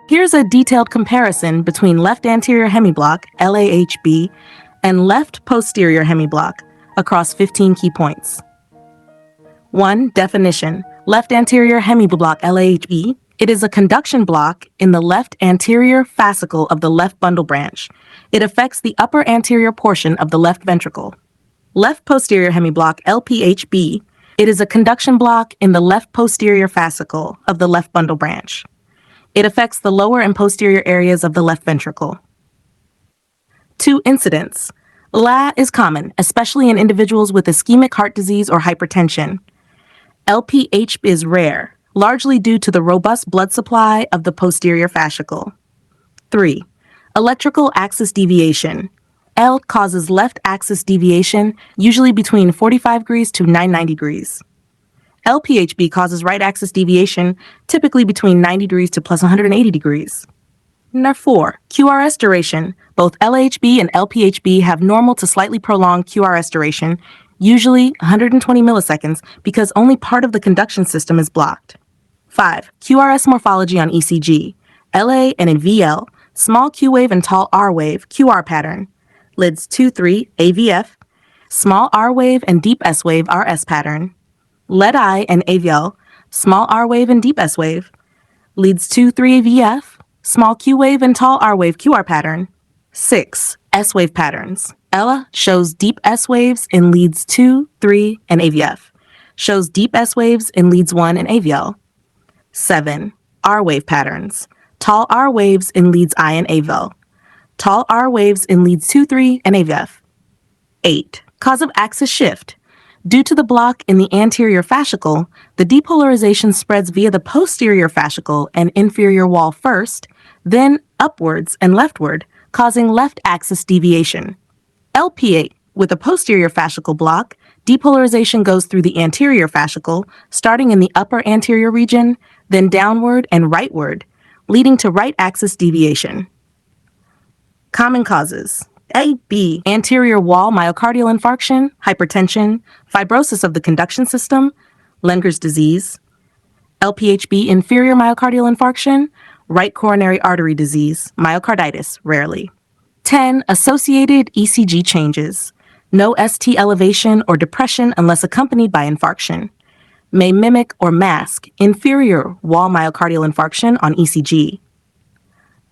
Here's a detailed comparison between left anterior hemiblock, LAHB, and left posterior hemiblock across 15 key points. 1. Definition. Left anterior hemiblock, LAHB. It is a conduction block in the left anterior fascicle of the left bundle branch. It affects the upper anterior portion of the left ventricle. Left posterior hemiblock, LPHB. It is a conduction block in the left posterior fascicle of the left bundle branch. It affects the lower and posterior areas of the left ventricle. 2. Incidence. LAH is common, especially in individuals with ischemic heart disease or hypertension. LPH is rare, largely due to the robust blood supply of the posterior fascicle. 3. Electrical axis deviation. L causes left axis deviation, usually between 45 degrees to 99 degrees. LPHB causes right axis deviation, typically between 90 degrees to plus 180 degrees. Number 4. QRS duration. Both LAHB and LPHB have normal to slightly prolonged QRS duration, usually 120 milliseconds, because only part of the conduction system is blocked. 5. QRS morphology on ECG. LA and in VL, small Q wave and tall R wave, QR pattern. Lids 2-3, AVF. Small R wave and deep S wave, RS pattern. LAHB and AVL, small R wave and deep S wave. Leads 2-3 AVF, small Q wave and tall R wave, QR pattern. 6. S wave patterns. Ella shows deep S waves in leads 2, 3, and AVF. Shows deep S waves in leads 1 and AVL. 7. R wave patterns. Tall R waves in leads I and AVL. Tall R waves in leads 2, 3, and AVF. 8. Cause of axis shift. Due to the block in the anterior fascicle, the depolarization spreads via the posterior fascicle and inferior wall first, then upwards and leftward, causing left axis deviation. LP8, with a posterior fascicle block, depolarization goes through the anterior fascicle, starting in the upper anterior region, then downward and rightward, leading to right axis deviation. Common causes. A-B, anterior wall myocardial infarction, hypertension, fibrosis of the conduction system, Lenger's disease. LPHB, inferior myocardial infarction, right coronary artery disease, myocarditis, rarely. 10. Associated ECG changes. No ST elevation or depression unless accompanied by infarction. May mimic or mask inferior wall myocardial infarction on ECG.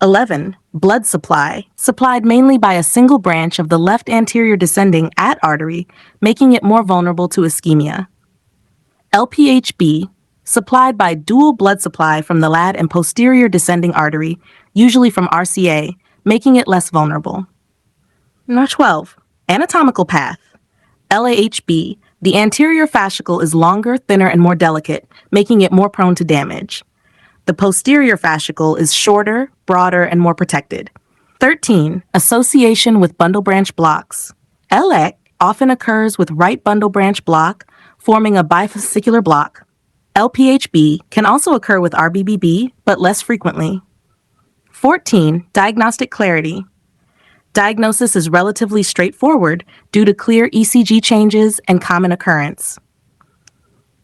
11. Blood supply, supplied mainly by a single branch of the left anterior descending at artery, making it more vulnerable to ischemia. LPHB, supplied by dual blood supply from the LAHB and posterior descending artery, usually from RCA, making it less vulnerable. Number 12. Anatomical path. LAHB, the anterior fascicle is longer, thinner, and more delicate, making it more prone to damage. The posterior fascicle is shorter, broader, and more protected. 13. Association with bundle branch blocks. LEC often occurs with right bundle branch block, forming a bifascicular block. LPHB can also occur with RBBB, but less frequently. 14. Diagnostic clarity. Diagnosis is relatively straightforward due to clear ECG changes and common occurrence.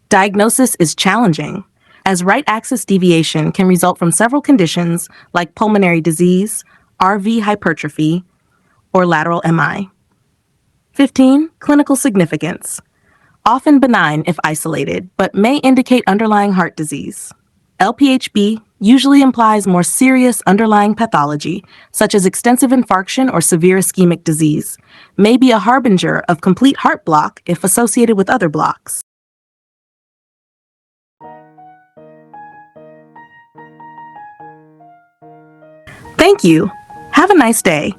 Diagnosis is challenging, as right axis deviation can result from several conditions like pulmonary disease, RV hypertrophy, or lateral MI. 15. Clinical significance. Often benign if isolated, but may indicate underlying heart disease. LPHB usually implies more serious underlying pathology, such as extensive infarction or severe ischemic disease, may be a harbinger of complete heart block if associated with other blocks. Thank you. Have a nice day.